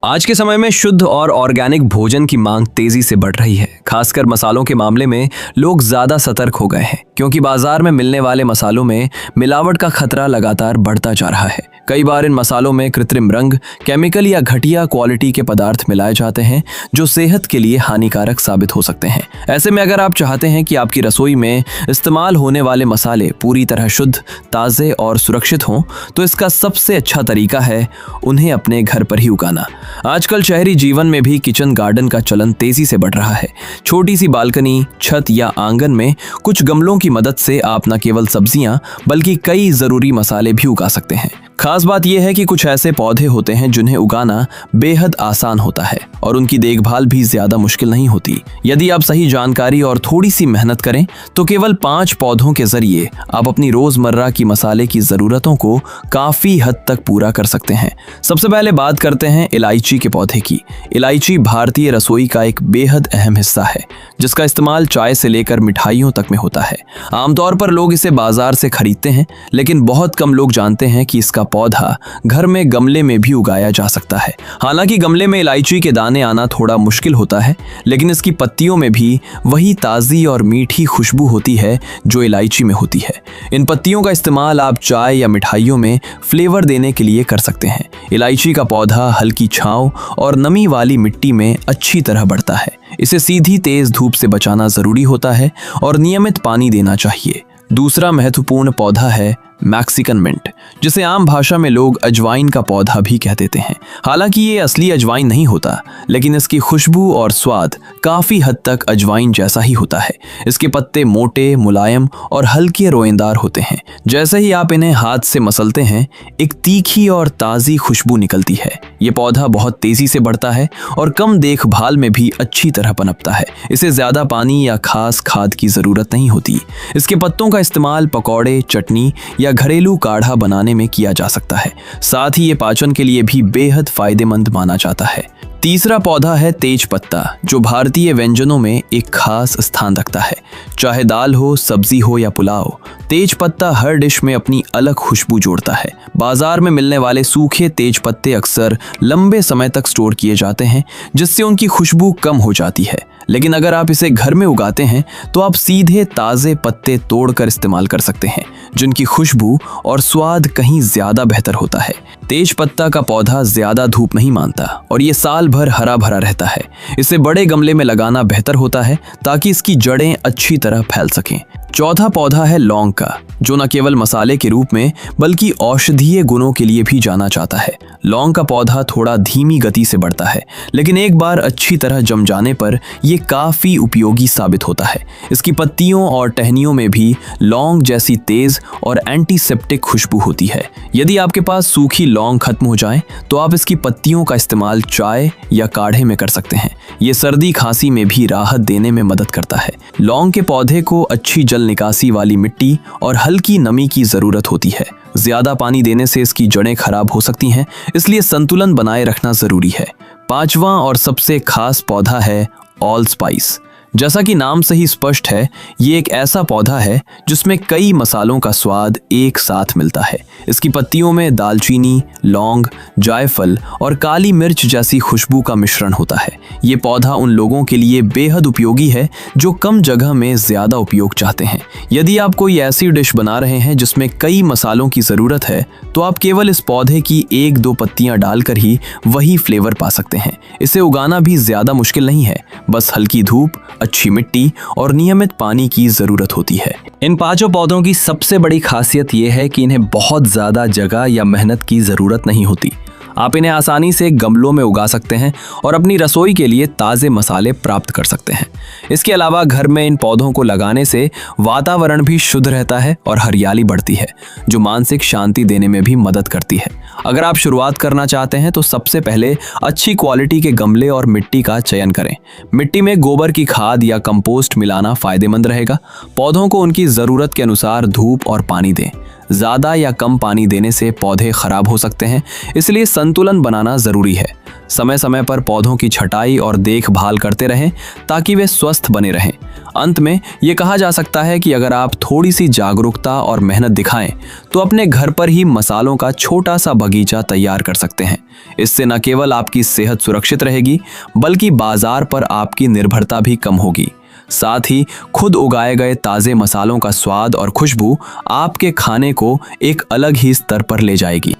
आज के समय में शुद्ध और ऑर्गेनिक भोजन की मांग तेजी से बढ़ रही है। खासकर मसालों के मामले में लोग ज्यादा सतर्क हो गए हैं, क्योंकि बाजार में मिलने वाले मसालों में मिलावट का खतरा लगातार बढ़ता जा रहा है। कई बार इन मसालों में कृत्रिम रंग, केमिकल या घटिया क्वालिटी के पदार्थ मिलाए जाते हैं, जो सेहत के लिए हानिकारक साबित हो सकते हैं। ऐसे में अगर आप चाहते हैं कि आपकी रसोई में इस्तेमाल होने वाले मसाले पूरी तरह शुद्ध, ताज़े और सुरक्षित हों, तो इसका सबसे अच्छा तरीका है उन्हें अपने घर पर ही उगाना। आजकल शहरी जीवन में भी किचन गार्डन का चलन तेजी से बढ़ रहा है। छोटी सी बालकनी, छत या आंगन में कुछ गमलों की मदद से आप न केवल सब्जियां बल्कि कई जरूरी मसाले भी उगा सकते हैं। खास बात यह है कि कुछ ऐसे पौधे होते हैं जिन्हें उगाना बेहद आसान होता है और उनकी देखभाल भी ज्यादा मुश्किल नहीं होती। यदि आप सही जानकारी और थोड़ी सी मेहनत करें तो केवल 5 पौधों के जरिए आप अपनी रोजमर्रा की मसाले की जरूरतों को काफी हद तक पूरा कर सकते हैं। सबसे पहले बात करते हैं इलायची के पौधे की। इलायची भारतीय रसोई का एक बेहद अहम हिस्सा है, जिसका इस्तेमाल चाय से लेकर मिठाइयों तक में होता है। आमतौर पर लोग इसे बाजार से खरीदते हैं, लेकिन बहुत कम लोग जानते हैं कि इसका पौधा घर में गमले में भी उगाया जा सकता है। हालांकि गमले में इलायची के दाने आना थोड़ा मुश्किल होता है, लेकिन इसकी पत्तियों में भी वही ताज़ी और मीठी खुशबू होती है जो इलायची में होती है। इन पत्तियों का इस्तेमाल आप चाय या मिठाइयों में फ्लेवर देने के लिए कर सकते हैं। इलायची का पौधा हल्की छांव और नमी वाली मिट्टी में अच्छी तरह बढ़ता है। इसे सीधी तेज धूप से बचाना जरूरी होता है और नियमित पानी देना चाहिए। दूसरा महत्वपूर्ण पौधा है मैक्सिकन मिंट, जिसे आम भाषा में लोग अजवाइन का पौधा भी कह देते हैं। हालांकि ये असली अजवाइन नहीं होता, लेकिन इसकी खुशबू और स्वाद काफी हद तक अजवाइन जैसा ही होता है। इसके पत्ते मोटे, मुलायम और हल्के रोएंदार होते हैं। जैसे ही आप इन्हें हाथ से मसलते हैं, एक तीखी और ताज़ी खुशबू निकलती है। ये पौधा बहुत तेजी से बढ़ता है और कम देखभाल में भी अच्छी तरह पनपता है। इसे ज्यादा पानी या खास खाद की जरूरत नहीं होती। इसके पत्तों का इस्तेमाल पकौड़े, चटनी या घरेलू काढ़ा बनाने में किया जा सकता है। साथ ही ये पाचन के लिए भी बेहद फायदेमंद माना जाता है। तीसरा पौधा है तेज पत्ता, जो भारतीय व्यंजनों में एक खास स्थान रखता है। चाहे दाल हो, सब्जी हो या पुलाव, तेज पत्ता हर डिश में अपनी अलग खुशबू जोड़ता है। बाजार में मिलने वाले सूखे तेज पत्ते अक्सर लंबे समय तक स्टोर किए जाते हैं, जिससे उनकी खुशबू कम हो जाती है। लेकिन अगर आप इसे घर में उगाते हैं तो आप सीधे ताज़े पत्ते तोड़कर इस्तेमाल कर सकते हैं, जिनकी खुशबू और स्वाद कहीं ज्यादा बेहतर होता है। तेज पत्ता का पौधा ज्यादा धूप नहीं मानता और ये साल भर हरा भरा रहता है। इसे बड़े गमले में लगाना बेहतर होता है ताकि इसकी जड़ें अच्छी तरह फैल सकें। चौथा पौधा है लौंग का, जो न केवल मसाले के रूप में बल्कि औषधीय गुणों के लिए भी जाना जाता है। लौंग का पौधा थोड़ा धीमी गति से बढ़ता है, लेकिन एक बार अच्छी तरह जम जाने पर यह काफी उपयोगी साबित होता है। इसकी पत्तियों और टहनियों में भी लौंग जैसी तेज और एंटीसेप्टिक खुशबू होती है। यदि आपके पास सूखी लौंग खत्म हो जाए तो आप इसकी पत्तियों का इस्तेमाल चाय या काढ़े में कर सकते हैं। ये सर्दी खांसी में भी राहत देने में मदद करता है। लौंग के पौधे को अच्छी जल निकासी वाली मिट्टी और हल्की नमी की जरूरत होती है। ज्यादा पानी देने से इसकी जड़ें खराब हो सकती हैं, इसलिए संतुलन बनाए रखना जरूरी है। पांचवा और सबसे खास पौधा है ऑल स्पाइस। जैसा कि नाम से ही स्पष्ट है, ये एक ऐसा पौधा है जिसमें कई मसालों का स्वाद एक साथ मिलता है। इसकी पत्तियों में दालचीनी, लौंग, जायफल और काली मिर्च जैसी खुशबू का मिश्रण होता है। ये पौधा उन लोगों के लिए बेहद उपयोगी है जो कम जगह में ज्यादा उपयोग चाहते हैं। यदि आप कोई ऐसी डिश बना रहे हैं जिसमें कई मसालों की जरूरत है, तो आप केवल इस पौधे की 1-2 पत्तियां डालकर ही वही फ्लेवर पा सकते हैं। इसे उगाना भी ज्यादा मुश्किल नहीं है, बस हल्की धूप, अच्छी मिट्टी और नियमित पानी की जरूरत होती है। इन 5 पौधों की सबसे बड़ी खासियत यह है कि इन्हें बहुत ज्यादा जगह या मेहनत की जरूरत नहीं होती। आप इन्हें आसानी से गमलों में उगा सकते हैं और अपनी रसोई के लिए ताज़े मसाले प्राप्त कर सकते हैं। इसके अलावा घर में इन पौधों को लगाने से वातावरण भी शुद्ध रहता है और हरियाली बढ़ती है, जो मानसिक शांति देने में भी मदद करती है। अगर आप शुरुआत करना चाहते हैं तो सबसे पहले अच्छी क्वालिटी के गमले और मिट्टी का चयन करें। मिट्टी में गोबर की खाद या कंपोस्ट मिलाना फायदेमंद रहेगा। पौधों को उनकी ज़रूरत के अनुसार धूप और पानी दें। ज़्यादा या कम पानी देने से पौधे खराब हो सकते हैं, इसलिए संतुलन बनाना ज़रूरी है। समय समय पर पौधों की छटाई और देखभाल करते रहें ताकि वे स्वस्थ बने रहें। अंत में ये कहा जा सकता है कि अगर आप थोड़ी सी जागरूकता और मेहनत दिखाएं तो अपने घर पर ही मसालों का छोटा सा बगीचा तैयार कर सकते हैं। इससे न केवल आपकी सेहत सुरक्षित रहेगी, बल्कि बाजार पर आपकी निर्भरता भी कम होगी। साथ ही खुद उगाए गए ताज़े मसालों का स्वाद और खुशबू आपके खाने को एक अलग ही स्तर पर ले जाएगी।